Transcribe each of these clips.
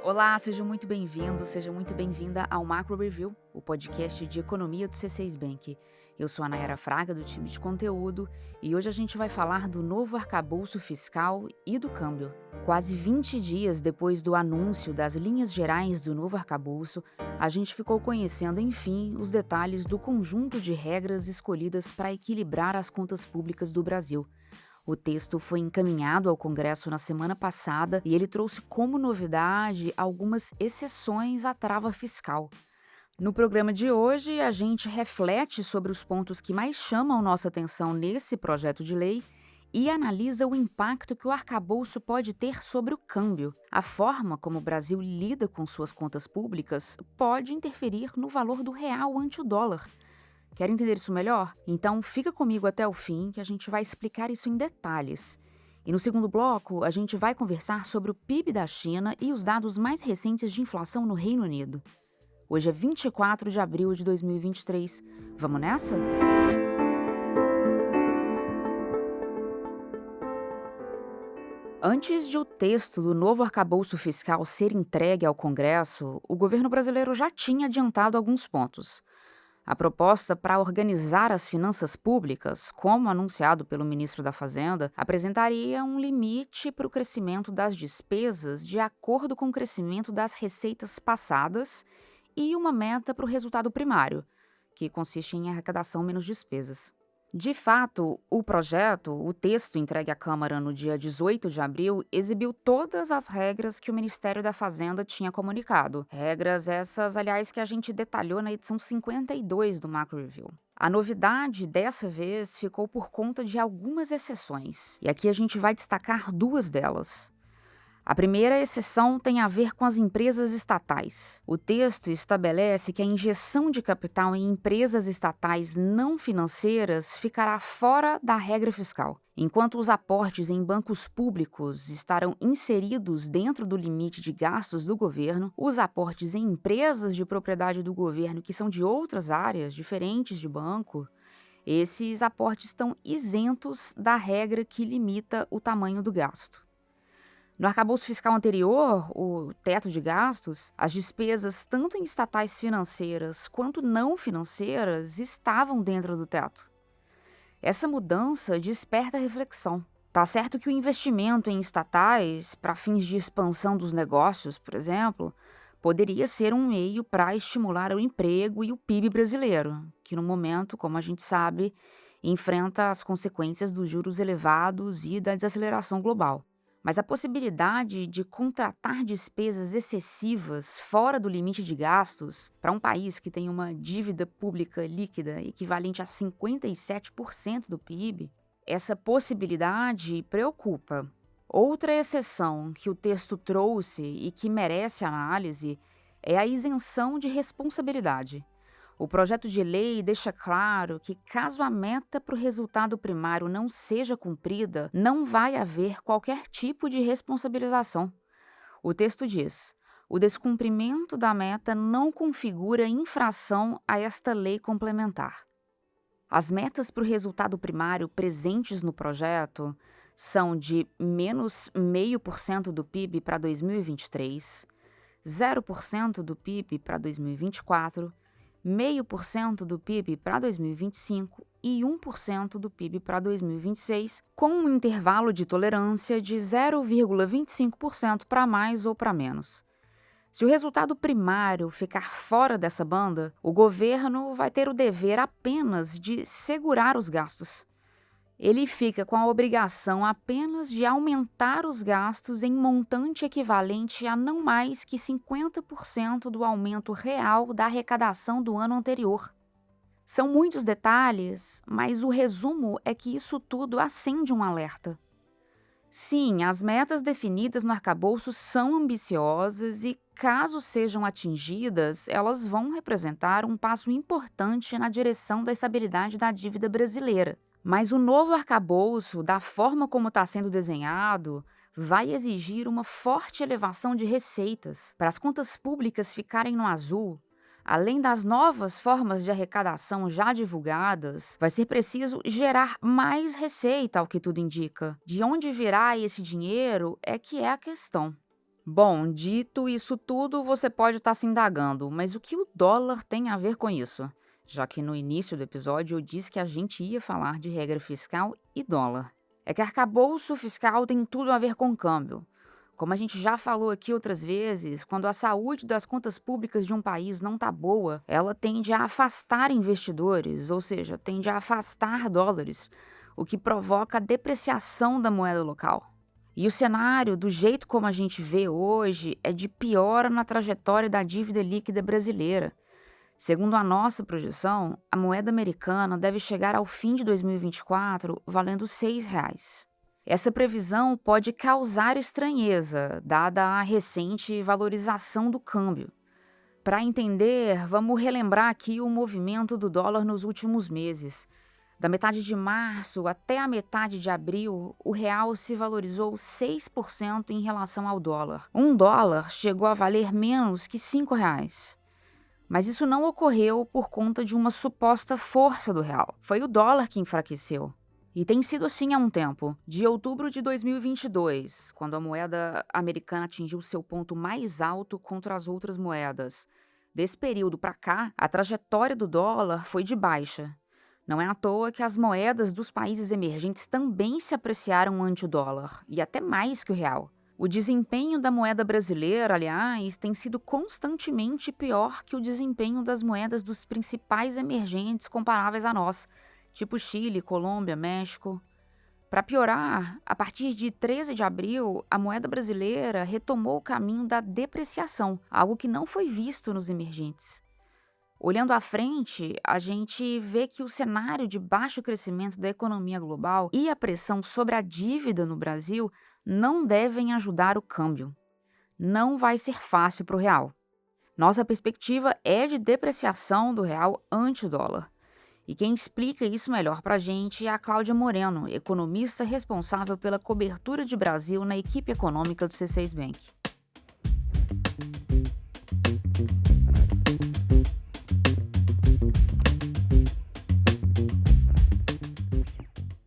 Olá, seja muito bem-vindo, seja muito bem-vinda ao Macro Review, o podcast de economia do C6 Bank. Eu sou a Nayara Fraga, do time de conteúdo, e hoje a gente vai falar do novo arcabouço fiscal e do câmbio. Quase 20 dias depois do anúncio das linhas gerais do novo arcabouço, a gente ficou conhecendo, enfim, os detalhes do conjunto de regras escolhidas para equilibrar as contas públicas do Brasil. O texto foi encaminhado ao Congresso na semana passada e ele trouxe como novidade algumas exceções à trava fiscal. No programa de hoje, a gente reflete sobre os pontos que mais chamam nossa atenção nesse projeto de lei e analisa o impacto que o arcabouço pode ter sobre o câmbio. A forma como o Brasil lida com suas contas públicas pode interferir no valor do real ante o dólar. Quer entender isso melhor? Então fica comigo até o fim que a gente vai explicar isso em detalhes. E no segundo bloco, a gente vai conversar sobre o PIB da China e os dados mais recentes de inflação no Reino Unido. Hoje é 24 de abril de 2023. Vamos nessa? Antes de o texto do novo arcabouço fiscal ser entregue ao Congresso, o governo brasileiro já tinha adiantado alguns pontos. A proposta para organizar as finanças públicas, como anunciado pelo ministro da Fazenda, apresentaria um limite para o crescimento das despesas de acordo com o crescimento das receitas passadas e uma meta para o resultado primário, que consiste em arrecadação menos despesas. De fato, o texto entregue à Câmara no dia 18 de abril, exibiu todas as regras que o Ministério da Fazenda tinha comunicado. Regras essas, aliás, que a gente detalhou na edição 52 do Macro Review. A novidade dessa vez ficou por conta de algumas exceções, e aqui a gente vai destacar duas delas. A primeira exceção tem a ver com as empresas estatais. O texto estabelece que a injeção de capital em empresas estatais não financeiras ficará fora da regra fiscal, enquanto os aportes em bancos públicos estarão inseridos dentro do limite de gastos do governo. Os aportes em empresas de propriedade do governo que são de outras áreas diferentes de banco, esses aportes estão isentos da regra que limita o tamanho do gasto. No arcabouço fiscal anterior, o teto de gastos, as despesas tanto em estatais financeiras quanto não financeiras estavam dentro do teto. Essa mudança desperta reflexão. Tá certo que o investimento em estatais, para fins de expansão dos negócios, por exemplo, poderia ser um meio para estimular o emprego e o PIB brasileiro, que no momento, como a gente sabe, enfrenta as consequências dos juros elevados e da desaceleração global. Mas a possibilidade de contratar despesas excessivas fora do limite de gastos para um país que tem uma dívida pública líquida equivalente a 57% do PIB, essa possibilidade preocupa. Outra exceção que o texto trouxe e que merece análise é a isenção de responsabilidade. O projeto de lei deixa claro que, caso a meta para o resultado primário não seja cumprida, não vai haver qualquer tipo de responsabilização. O texto diz: o descumprimento da meta não configura infração a esta lei complementar. As metas para o resultado primário presentes no projeto são de menos 0,5% do PIB para 2023, 0% do PIB para 2024, 0,5% do PIB para 2025 e 1% do PIB para 2026, com um intervalo de tolerância de 0,25% para mais ou para menos. Se o resultado primário ficar fora dessa banda, o governo vai ter o dever apenas de segurar os gastos. Ele fica com a obrigação apenas de aumentar os gastos em montante equivalente a não mais que 50% do aumento real da arrecadação do ano anterior. São muitos detalhes, mas o resumo é que isso tudo acende um alerta. Sim, as metas definidas no arcabouço são ambiciosas e, caso sejam atingidas, elas vão representar um passo importante na direção da estabilidade da dívida brasileira. Mas o novo arcabouço, da forma como está sendo desenhado, vai exigir uma forte elevação de receitas. Para as contas públicas ficarem no azul, além das novas formas de arrecadação já divulgadas, vai ser preciso gerar mais receita, ao que tudo indica. De onde virá esse dinheiro é que é a questão. Bom, dito isso tudo, você pode estar se indagando, mas o que o dólar tem a ver com isso? Já que no início do episódio eu disse que a gente ia falar de regra fiscal e dólar. É que arcabouço fiscal tem tudo a ver com câmbio. Como a gente já falou aqui outras vezes, quando a saúde das contas públicas de um país não está boa, ela tende a afastar investidores, ou seja, tende a afastar dólares, o que provoca a depreciação da moeda local. E o cenário, do jeito como a gente vê hoje, é de piora na trajetória da dívida líquida brasileira. Segundo a nossa projeção, a moeda americana deve chegar ao fim de 2024 valendo R$ 6. Essa previsão pode causar estranheza, dada a recente valorização do câmbio. Para entender, vamos relembrar aqui o movimento do dólar nos últimos meses. Da metade de março até a metade de abril, o real se valorizou 6% em relação ao dólar. $1 chegou a valer menos que R$ 5. Mas isso não ocorreu por conta de uma suposta força do real. Foi o dólar que enfraqueceu. E tem sido assim há um tempo. De outubro de 2022, quando a moeda americana atingiu seu ponto mais alto contra as outras moedas. Desse período para cá, a trajetória do dólar foi de baixa. Não é à toa que as moedas dos países emergentes também se apreciaram ante o dólar, e até mais que o real. O desempenho da moeda brasileira, aliás, tem sido constantemente pior que o desempenho das moedas dos principais emergentes comparáveis a nós, tipo Chile, Colômbia, México. Para piorar, a partir de 13 de abril, a moeda brasileira retomou o caminho da depreciação, algo que não foi visto nos emergentes. Olhando à frente, a gente vê que o cenário de baixo crescimento da economia global e a pressão sobre a dívida no Brasil não devem ajudar o câmbio. Não vai ser fácil para o real. Nossa perspectiva é de depreciação do real ante o dólar. E quem explica isso melhor para a gente é a Cláudia Moreno, economista responsável pela cobertura de Brasil na equipe econômica do C6 Bank.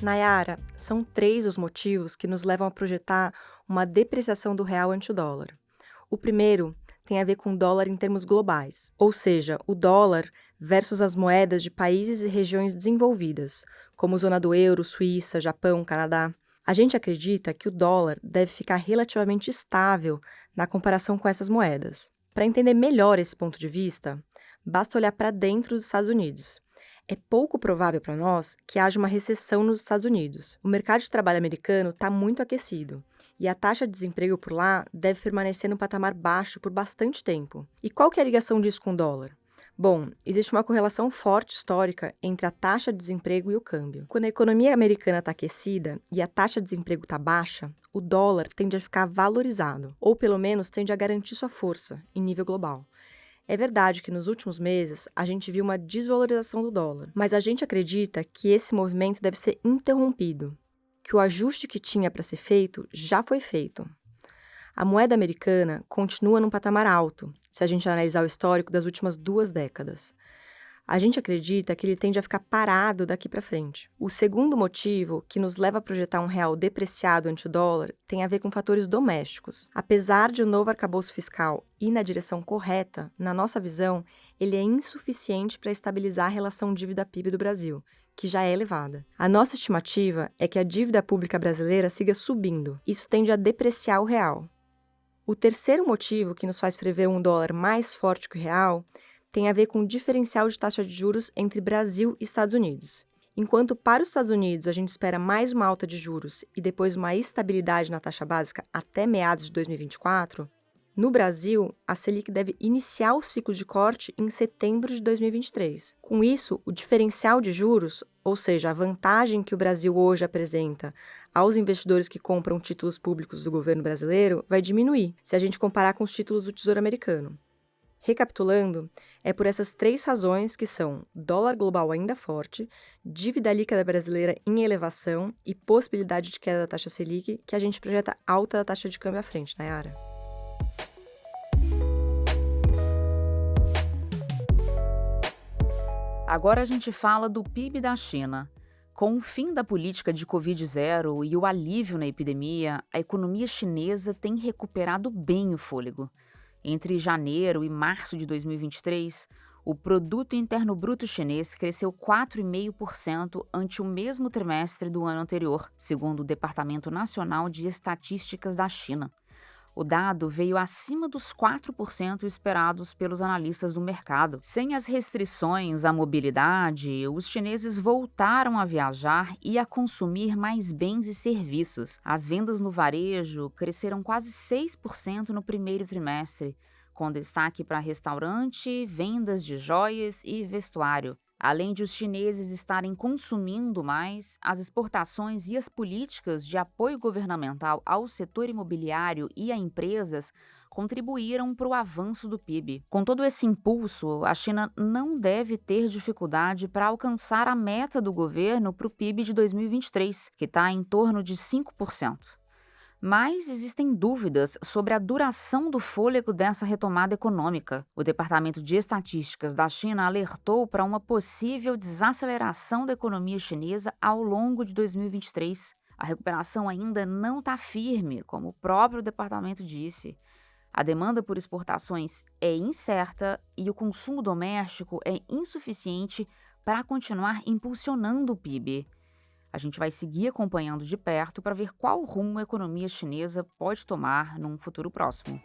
Nayara, são 3 os motivos que nos levam a projetar uma depreciação do real ante o dólar. O primeiro tem a ver com o dólar em termos globais, ou seja, o dólar versus as moedas de países e regiões desenvolvidas, como zona do euro, Suíça, Japão, Canadá. A gente acredita que o dólar deve ficar relativamente estável na comparação com essas moedas. Para entender melhor esse ponto de vista, basta olhar para dentro dos Estados Unidos. É pouco provável para nós que haja uma recessão nos Estados Unidos. O mercado de trabalho americano está muito aquecido e a taxa de desemprego por lá deve permanecer num patamar baixo por bastante tempo. E qual que é a ligação disso com o dólar? Bom, existe uma correlação forte histórica entre a taxa de desemprego e o câmbio. Quando a economia americana está aquecida e a taxa de desemprego está baixa, o dólar tende a ficar valorizado, ou pelo menos tende a garantir sua força em nível global. É verdade que nos últimos meses a gente viu uma desvalorização do dólar, mas a gente acredita que esse movimento deve ser interrompido, que o ajuste que tinha para ser feito já foi feito. A moeda americana continua num patamar alto, se a gente analisar o histórico das últimas 2 décadas. A gente acredita que ele tende a ficar parado daqui para frente. O segundo motivo, que nos leva a projetar um real depreciado ante o dólar, tem a ver com fatores domésticos. Apesar de o novo arcabouço fiscal ir na direção correta, na nossa visão, ele é insuficiente para estabilizar a relação dívida-PIB do Brasil, que já é elevada. A nossa estimativa é que a dívida pública brasileira siga subindo. Isso tende a depreciar o real. O terceiro motivo que nos faz prever um dólar mais forte que o real tem a ver com o diferencial de taxa de juros entre Brasil e Estados Unidos. Enquanto para os Estados Unidos a gente espera mais uma alta de juros e depois uma estabilidade na taxa básica até meados de 2024, no Brasil, a Selic deve iniciar o ciclo de corte em setembro de 2023. Com isso, o diferencial de juros, ou seja, a vantagem que o Brasil hoje apresenta aos investidores que compram títulos públicos do governo brasileiro, vai diminuir, se a gente comparar com os títulos do Tesouro Americano. Recapitulando, é por essas 3 razões que são dólar global ainda forte, dívida líquida brasileira em elevação e possibilidade de queda da taxa Selic que a gente projeta alta da taxa de câmbio à frente, Nayara. Agora a gente fala do PIB da China. Com o fim da política de Covid-0 e o alívio na epidemia, a economia chinesa tem recuperado bem o fôlego. Entre janeiro e março de 2023, o Produto Interno Bruto chinês cresceu 4,5% ante o mesmo trimestre do ano anterior, segundo o Departamento Nacional de Estatísticas da China. O dado veio acima dos 4% esperados pelos analistas do mercado. Sem as restrições à mobilidade, os chineses voltaram a viajar e a consumir mais bens e serviços. As vendas no varejo cresceram quase 6% no primeiro trimestre, com destaque para restaurante, vendas de joias e vestuário. Além de os chineses estarem consumindo mais, as exportações e as políticas de apoio governamental ao setor imobiliário e a empresas contribuíram para o avanço do PIB. Com todo esse impulso, a China não deve ter dificuldade para alcançar a meta do governo para o PIB de 2023, que está em torno de 5%. Mas existem dúvidas sobre a duração do fôlego dessa retomada econômica. O Departamento de Estatísticas da China alertou para uma possível desaceleração da economia chinesa ao longo de 2023. A recuperação ainda não está firme, como o próprio departamento disse. A demanda por exportações é incerta e o consumo doméstico é insuficiente para continuar impulsionando o PIB. A gente vai seguir acompanhando de perto para ver qual rumo a economia chinesa pode tomar num futuro próximo.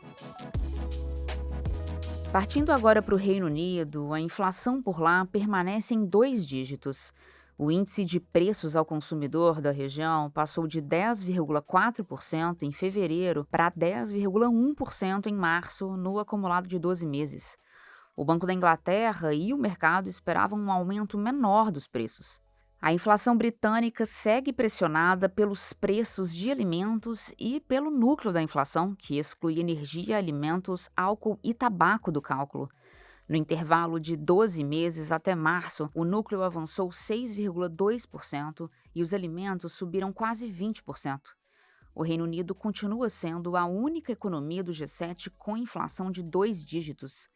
Partindo agora para o Reino Unido, a inflação por lá permanece em 2 dígitos. O índice de preços ao consumidor da região passou de 10,4% em fevereiro para 10,1% em março, no acumulado de 12 meses. O Banco da Inglaterra e o mercado esperavam um aumento menor dos preços. A inflação britânica segue pressionada pelos preços de alimentos e pelo núcleo da inflação, que exclui energia, alimentos, álcool e tabaco do cálculo. No intervalo de 12 meses até março, o núcleo avançou 6,2% e os alimentos subiram quase 20%. O Reino Unido continua sendo a única economia do G7 com inflação de 2 dígitos.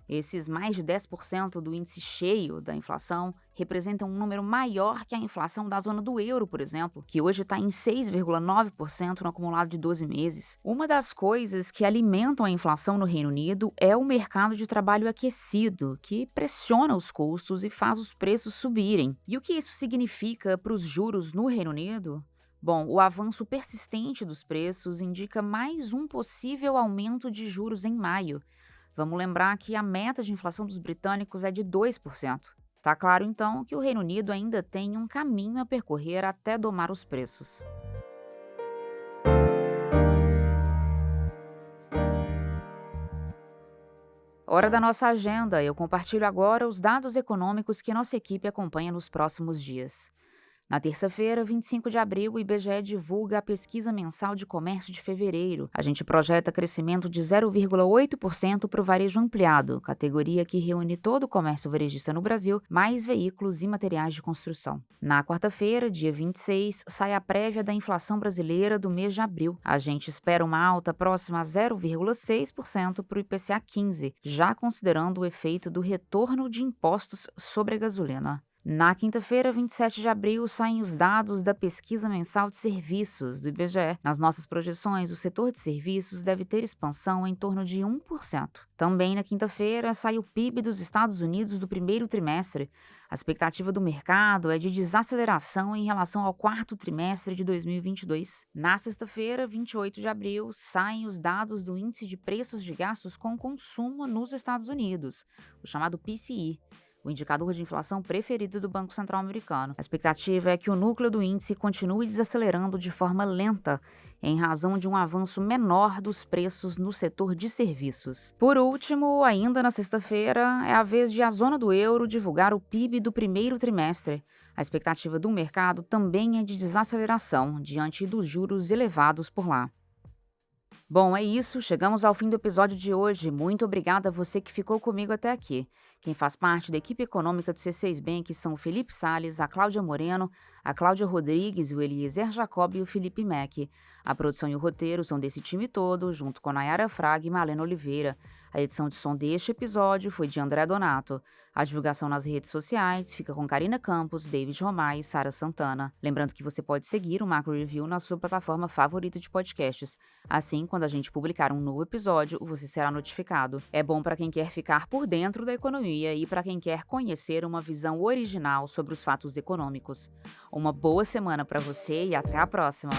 Esses mais de 10% do índice cheio da inflação representam um número maior que a inflação da zona do euro, por exemplo, que hoje está em 6,9% no acumulado de 12 meses. Uma das coisas que alimentam a inflação no Reino Unido é o mercado de trabalho aquecido, que pressiona os custos e faz os preços subirem. E o que isso significa para os juros no Reino Unido? Bom, o avanço persistente dos preços indica mais um possível aumento de juros em maio. Vamos lembrar que a meta de inflação dos britânicos é de 2%. Tá claro, então, que o Reino Unido ainda tem um caminho a percorrer até domar os preços. Hora da nossa agenda. Eu compartilho agora os dados econômicos que nossa equipe acompanha nos próximos dias. Na terça-feira, 25 de abril, o IBGE divulga a pesquisa mensal de comércio de fevereiro. A gente projeta crescimento de 0,8% para o varejo ampliado, categoria que reúne todo o comércio varejista no Brasil, mais veículos e materiais de construção. Na quarta-feira, dia 26, sai a prévia da inflação brasileira do mês de abril. A gente espera uma alta próxima a 0,6% para o IPCA 15, já considerando o efeito do retorno de impostos sobre a gasolina. Na quinta-feira, 27 de abril, saem os dados da pesquisa mensal de serviços do IBGE. Nas nossas projeções, o setor de serviços deve ter expansão em torno de 1%. Também na quinta-feira, sai o PIB dos Estados Unidos do primeiro trimestre. A expectativa do mercado é de desaceleração em relação ao quarto trimestre de 2022. Na sexta-feira, 28 de abril, saem os dados do Índice de Preços de Gastos com Consumo nos Estados Unidos, o chamado PCE. O indicador de inflação preferido do Banco Central americano. A expectativa é que o núcleo do índice continue desacelerando de forma lenta, em razão de um avanço menor dos preços no setor de serviços. Por último, ainda na sexta-feira, é a vez de a zona do euro divulgar o PIB do primeiro trimestre. A expectativa do mercado também é de desaceleração, diante dos juros elevados por lá. Bom, é isso. Chegamos ao fim do episódio de hoje. Muito obrigada a você que ficou comigo até aqui. Quem faz parte da equipe econômica do C6 Bank são o Felipe Salles, a Cláudia Moreno, a Cláudia Rodrigues, o Eliezer Jacob e o Felipe Mack. A produção e o roteiro são desse time todo, junto com Nayara Fraga e Malena Oliveira. A edição de som deste episódio foi de André Donato. A divulgação nas redes sociais fica com Karina Campos, David Romai e Sara Santana. Lembrando que você pode seguir o Macro Review na sua plataforma favorita de podcasts. Assim, quando a gente publicar um novo episódio, você será notificado. É bom para quem quer ficar por dentro da economia e para quem quer conhecer uma visão original sobre os fatos econômicos. Uma boa semana para você e até a próxima!